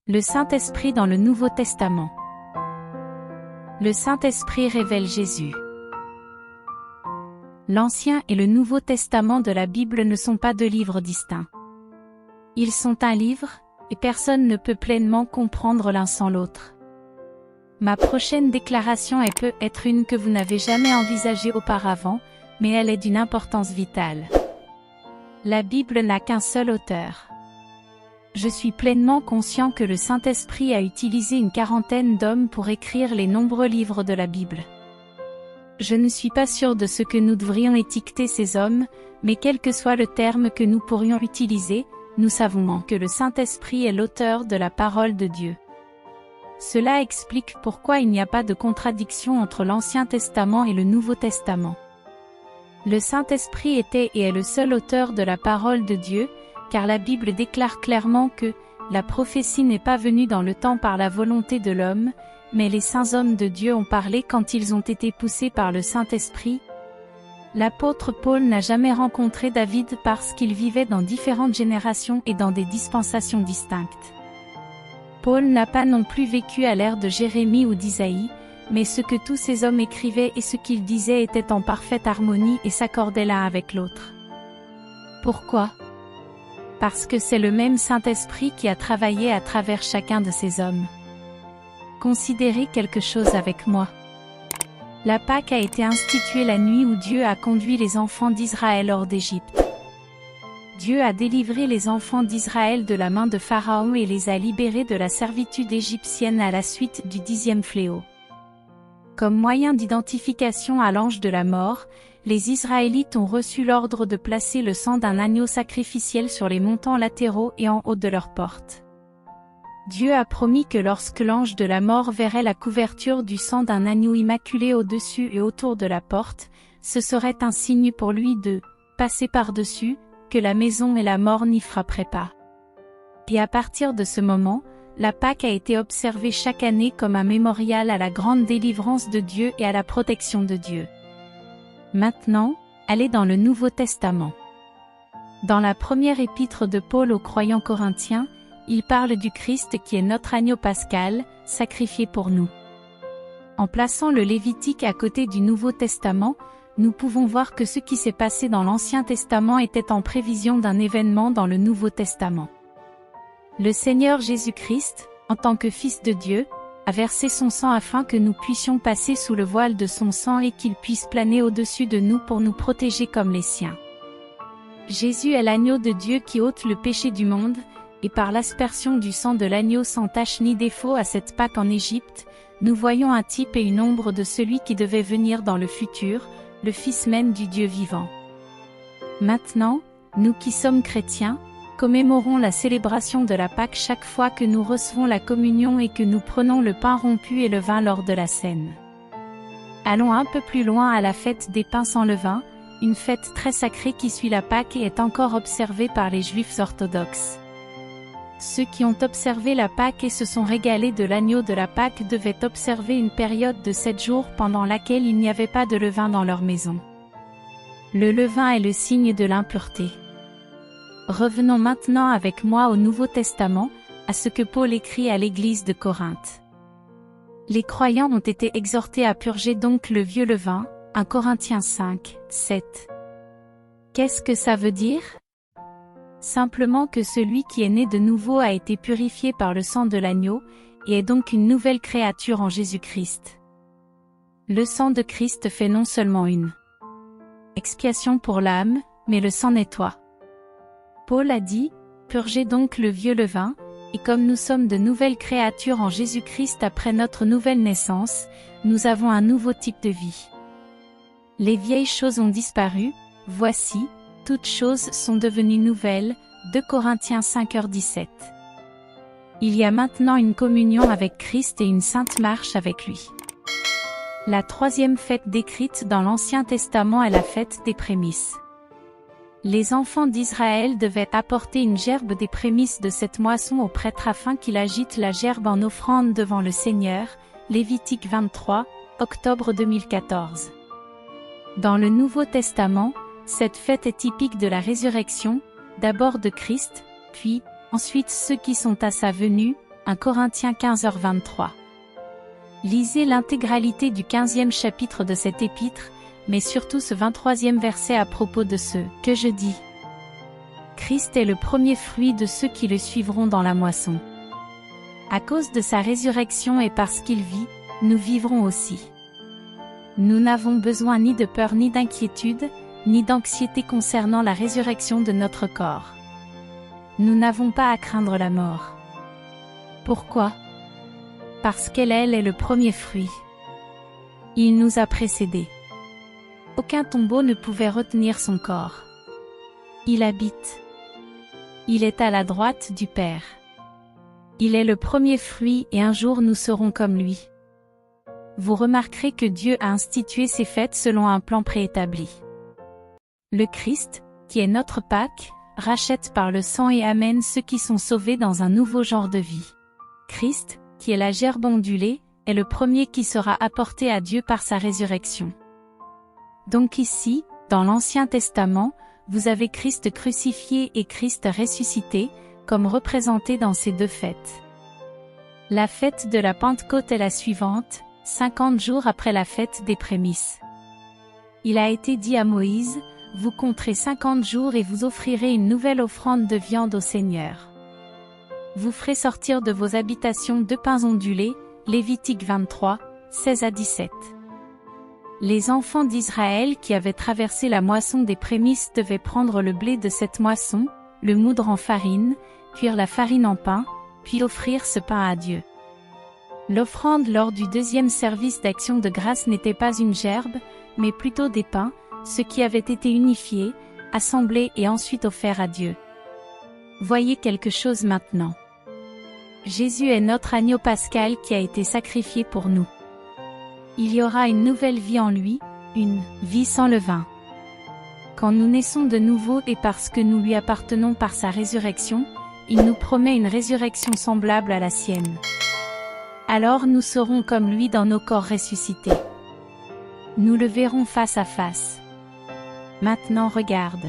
Le Saint-Esprit dans le Nouveau Testament. Le Saint-Esprit révèle Jésus. L'Ancien et le Nouveau Testament de la Bible ne sont pas deux livres distincts. Ils sont un livre, et personne ne peut pleinement comprendre l'un sans l'autre. Ma prochaine déclaration peut être une que vous n'avez jamais envisagée auparavant, mais elle est d'une importance vitale. La Bible n'a qu'un seul auteur. Je suis pleinement conscient que le Saint-Esprit a utilisé une quarantaine d'hommes pour écrire les nombreux livres de la Bible. Je ne suis pas sûr de ce que nous devrions étiqueter ces hommes, mais quel que soit le terme que nous pourrions utiliser, nous savons que le Saint-Esprit est l'auteur de la parole de Dieu. Cela explique pourquoi il n'y a pas de contradiction entre l'Ancien Testament et le Nouveau Testament. Le Saint-Esprit était et est le seul auteur de la parole de Dieu, car la Bible déclare clairement que la prophétie n'est pas venue dans le temps par la volonté de l'homme, mais les saints hommes de Dieu ont parlé quand ils ont été poussés par le Saint-Esprit. L'apôtre Paul n'a jamais rencontré David parce qu'il vivait dans différentes générations et dans des dispensations distinctes. Paul n'a pas non plus vécu à l'ère de Jérémie ou d'Isaïe, mais ce que tous ces hommes écrivaient et ce qu'ils disaient étaient en parfaite harmonie et s'accordaient l'un avec l'autre. Pourquoi ? Parce que c'est le même Saint-Esprit qui a travaillé à travers chacun de ces hommes. Considérez quelque chose avec moi. La Pâque a été instituée la nuit où Dieu a conduit les enfants d'Israël hors d'Égypte. Dieu a délivré les enfants d'Israël de la main de Pharaon et les a libérés de la servitude égyptienne à la suite du 10e fléau. Comme moyen d'identification à l'ange de la mort, les Israélites ont reçu l'ordre de placer le sang d'un agneau sacrificiel sur les montants latéraux et en haut de leur porte. Dieu a promis que lorsque l'ange de la mort verrait la couverture du sang d'un agneau immaculé au-dessus et autour de la porte, ce serait un signe pour lui de passer par-dessus, que la maison et la mort n'y frapperaient pas. Et à partir de ce moment, la Pâque a été observée chaque année comme un mémorial à la grande délivrance de Dieu et à la protection de Dieu. Maintenant, allez dans le Nouveau Testament. Dans la première épître de Paul aux croyants corinthiens, il parle du Christ qui est notre agneau pascal, sacrifié pour nous. En plaçant le Lévitique à côté du Nouveau Testament, nous pouvons voir que ce qui s'est passé dans l'Ancien Testament était en prévision d'un événement dans le Nouveau Testament. Le Seigneur Jésus-Christ, en tant que Fils de Dieu, a versé son sang afin que nous puissions passer sous le voile de son sang et qu'il puisse planer au-dessus de nous pour nous protéger comme les siens. Jésus est l'agneau de Dieu qui ôte le péché du monde, et par l'aspersion du sang de l'agneau sans tache ni défaut à cette Pâque en Égypte, nous voyons un type et une ombre de celui qui devait venir dans le futur, le Fils même du Dieu vivant. Maintenant, nous qui sommes chrétiens, commémorons la célébration de la Pâque chaque fois que nous recevons la communion et que nous prenons le pain rompu et le vin lors de la scène. Allons un peu plus loin à la fête des pains sans levain, une fête très sacrée qui suit la Pâque et est encore observée par les Juifs orthodoxes. Ceux qui ont observé la Pâque et se sont régalés de l'agneau de la Pâque devaient observer une période de 7 jours pendant laquelle il n'y avait pas de levain dans leur maison. Le levain est le signe de l'impureté. Revenons maintenant avec moi au Nouveau Testament, à ce que Paul écrit à l'église de Corinthe. Les croyants ont été exhortés à purger donc le vieux levain, 1 Corinthiens 5, 7. Qu'est-ce que ça veut dire ? Simplement que celui qui est né de nouveau a été purifié par le sang de l'agneau, et est donc une nouvelle créature en Jésus-Christ. Le sang de Christ fait non seulement une expiation pour l'âme, mais le sang nettoie. Paul a dit, purgez donc le vieux levain, et comme nous sommes de nouvelles créatures en Jésus-Christ après notre nouvelle naissance, nous avons un nouveau type de vie. Les vieilles choses ont disparu, voici, toutes choses sont devenues nouvelles, 2 Corinthiens 5h17. Il y a maintenant une communion avec Christ et une sainte marche avec lui. La troisième fête décrite dans l'Ancien Testament est la fête des prémices. Les enfants d'Israël devaient apporter une gerbe des prémices de cette moisson au prêtre afin qu'il agite la gerbe en offrande devant le Seigneur, Lévitique 23, octobre 2014. Dans le Nouveau Testament, cette fête est typique de la résurrection, d'abord de Christ, puis, ensuite ceux qui sont à sa venue, 1 Corinthiens 15h23. Lisez l'intégralité du 15e chapitre de cet épître, mais surtout ce 23e verset à propos de ce « que je dis ». Christ est le premier fruit de ceux qui le suivront dans la moisson. À cause de sa résurrection et parce qu'il vit, nous vivrons aussi. Nous n'avons besoin ni de peur ni d'inquiétude, ni d'anxiété concernant la résurrection de notre corps. Nous n'avons pas à craindre la mort. Pourquoi? Parce qu'elle est le premier fruit. Il nous a précédés. Aucun tombeau ne pouvait retenir son corps. Il habite. Il est à la droite du Père. Il est le premier fruit et un jour nous serons comme lui. Vous remarquerez que Dieu a institué ces fêtes selon un plan préétabli. Le Christ, qui est notre Pâque, rachète par le sang et amène ceux qui sont sauvés dans un nouveau genre de vie. Christ, qui est la gerbe ondulée, est le premier qui sera apporté à Dieu par sa résurrection. Donc ici, dans l'Ancien Testament, vous avez Christ crucifié et Christ ressuscité, comme représentés dans ces deux fêtes. La fête de la Pentecôte est la suivante, 50 jours après la fête des prémices. Il a été dit à Moïse, « Vous compterez 50 jours et vous offrirez une nouvelle offrande de viande au Seigneur. Vous ferez sortir de vos habitations 2 pains ondulés, Lévitique 23, 16-17. » Les enfants d'Israël qui avaient traversé la moisson des prémices devaient prendre le blé de cette moisson, le moudre en farine, cuire la farine en pain, puis offrir ce pain à Dieu. L'offrande lors du deuxième service d'action de grâce n'était pas une gerbe, mais plutôt des pains, ceux qui avaient été unifiés, assemblés et ensuite offerts à Dieu. Voyez quelque chose maintenant. Jésus est notre agneau pascal qui a été sacrifié pour nous. Il y aura une nouvelle vie en lui, une vie sans levain. Quand nous naissons de nouveau et parce que nous lui appartenons par sa résurrection, il nous promet une résurrection semblable à la sienne. Alors nous serons comme lui dans nos corps ressuscités. Nous le verrons face à face. Maintenant regarde.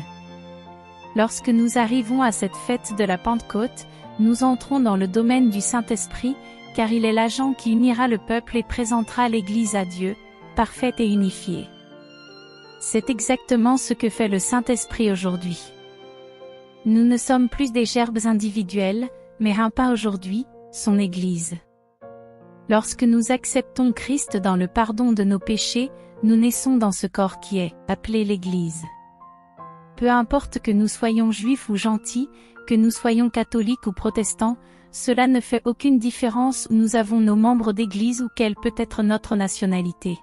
Lorsque nous arrivons à cette fête de la Pentecôte, nous entrons dans le domaine du Saint-Esprit, car il est l'agent qui unira le peuple et présentera l'Église à Dieu, parfaite et unifiée. C'est exactement ce que fait le Saint-Esprit aujourd'hui. Nous ne sommes plus des gerbes individuelles, mais un pain aujourd'hui, son Église. Lorsque nous acceptons Christ dans le pardon de nos péchés, nous naissons dans ce corps qui est appelé l'Église. Peu importe que nous soyons juifs ou gentils, que nous soyons catholiques ou protestants, cela ne fait aucune différence où nous avons nos membres d'église ou quelle peut être notre nationalité.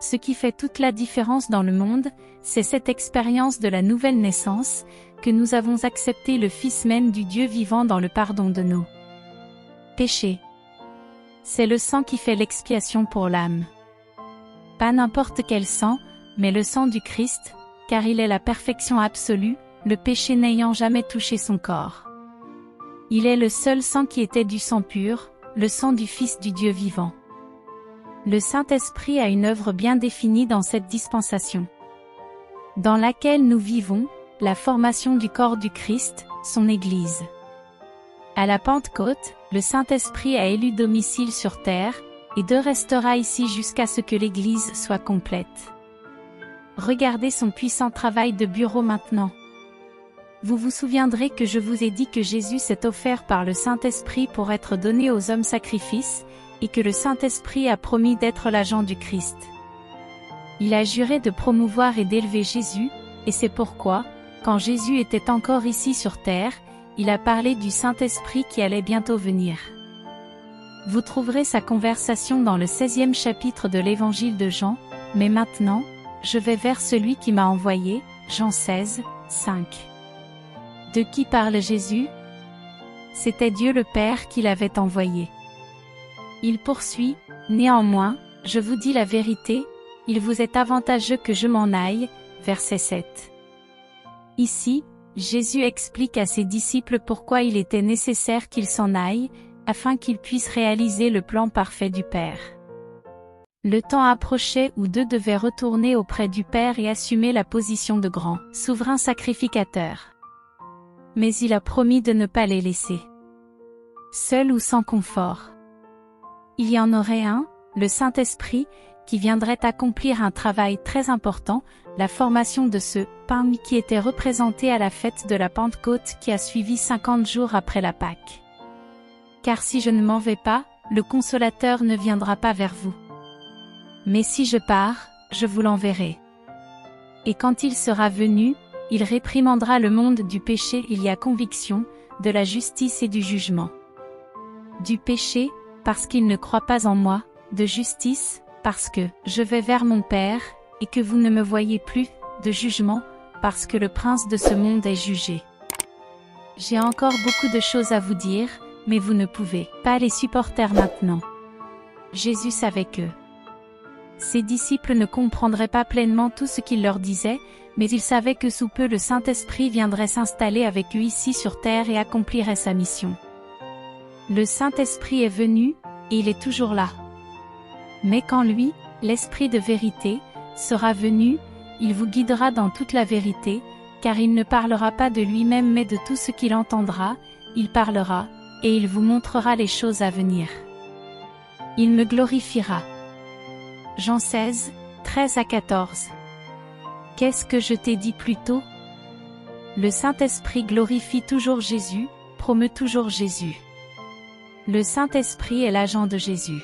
Ce qui fait toute la différence dans le monde, c'est cette expérience de la nouvelle naissance, que nous avons accepté le Fils même du Dieu vivant dans le pardon de nos péchés. C'est le sang qui fait l'expiation pour l'âme. Pas n'importe quel sang, mais le sang du Christ, car il est la perfection absolue, le péché n'ayant jamais touché son corps. Il est le seul sang qui était du sang pur, le sang du Fils du Dieu vivant. Le Saint-Esprit a une œuvre bien définie dans cette dispensation, dans laquelle nous vivons, la formation du corps du Christ, son Église. À la Pentecôte, le Saint-Esprit a élu domicile sur terre, et restera ici jusqu'à ce que l'Église soit complète. Regardez son puissant travail de bureau maintenant. Vous vous souviendrez que je vous ai dit que Jésus s'est offert par le Saint-Esprit pour être donné aux hommes sacrifice, et que le Saint-Esprit a promis d'être l'agent du Christ. Il a juré de promouvoir et d'élever Jésus, et c'est pourquoi, quand Jésus était encore ici sur terre, il a parlé du Saint-Esprit qui allait bientôt venir. Vous trouverez sa conversation dans le 16e chapitre de l'Évangile de Jean, mais maintenant, je vais vers celui qui m'a envoyé, Jean 16, 5. De qui parle Jésus? C'était Dieu le Père qui l'avait envoyé. Il poursuit, néanmoins, je vous dis la vérité, il vous est avantageux que je m'en aille, verset 7. Ici, Jésus explique à ses disciples pourquoi il était nécessaire qu'ils s'en aillent, afin qu'ils puissent réaliser le plan parfait du Père. Le temps approchait où deux devaient retourner auprès du Père et assumer la position de grand souverain sacrificateur. Mais il a promis de ne pas les laisser. seul ou sans confort. Il y en aurait un, le Saint-Esprit, qui viendrait accomplir un travail très important, la formation de ce pain qui était représenté à la fête de la Pentecôte qui a suivi 50 jours après la Pâque. Car si je ne m'en vais pas, le Consolateur ne viendra pas vers vous. Mais si je pars, je vous l'enverrai. Et quand il sera venu, il réprimandera le monde du péché, il y a conviction, de la justice et du jugement. Du péché, parce qu'il ne croit pas en moi, de justice, parce que je vais vers mon Père, et que vous ne me voyez plus, de jugement, parce que le prince de ce monde est jugé. J'ai encore beaucoup de choses à vous dire, mais vous ne pouvez pas les supporter maintenant. Jésus savait que ses disciples ne comprendraient pas pleinement tout ce qu'il leur disait, mais il savait que sous peu le Saint-Esprit viendrait s'installer avec eux ici sur terre et accomplirait sa mission. Le Saint-Esprit est venu, et il est toujours là. Mais quand lui, l'Esprit de vérité, sera venu, il vous guidera dans toute la vérité, car il ne parlera pas de lui-même mais de tout ce qu'il entendra, il parlera, et il vous montrera les choses à venir. Il me glorifiera. Jean 16, 13 à 14. Qu'est-ce que je t'ai dit plus tôt? Le Saint-Esprit glorifie toujours Jésus, promeut toujours Jésus. Le Saint-Esprit est l'agent de Jésus.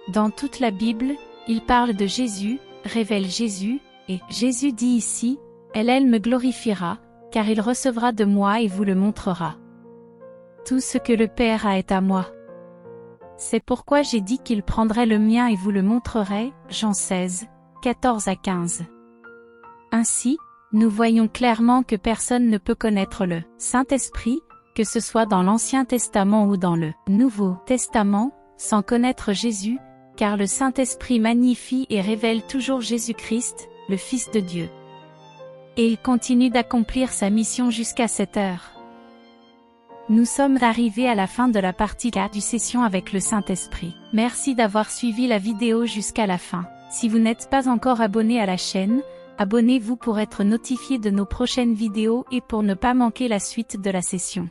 Dans toute la Bible, il parle de Jésus, révèle Jésus, et Jésus dit ici, elle me glorifiera, car il recevra de moi et vous le montrera. Tout ce que le Père a est à moi. C'est pourquoi j'ai dit qu'il prendrait le mien et vous le montrerait, Jean 16, 14 à 15. Ainsi, nous voyons clairement que personne ne peut connaître le Saint-Esprit, que ce soit dans l'Ancien Testament ou dans le Nouveau Testament, sans connaître Jésus, car le Saint-Esprit magnifie et révèle toujours Jésus-Christ, le Fils de Dieu. Et il continue d'accomplir sa mission jusqu'à cette heure. Nous sommes arrivés à la fin de la partie 4 du session avec le Saint-Esprit. Merci d'avoir suivi la vidéo jusqu'à la fin. Si vous n'êtes pas encore abonné à la chaîne, abonnez-vous pour être notifié de nos prochaines vidéos et pour ne pas manquer la suite de la session.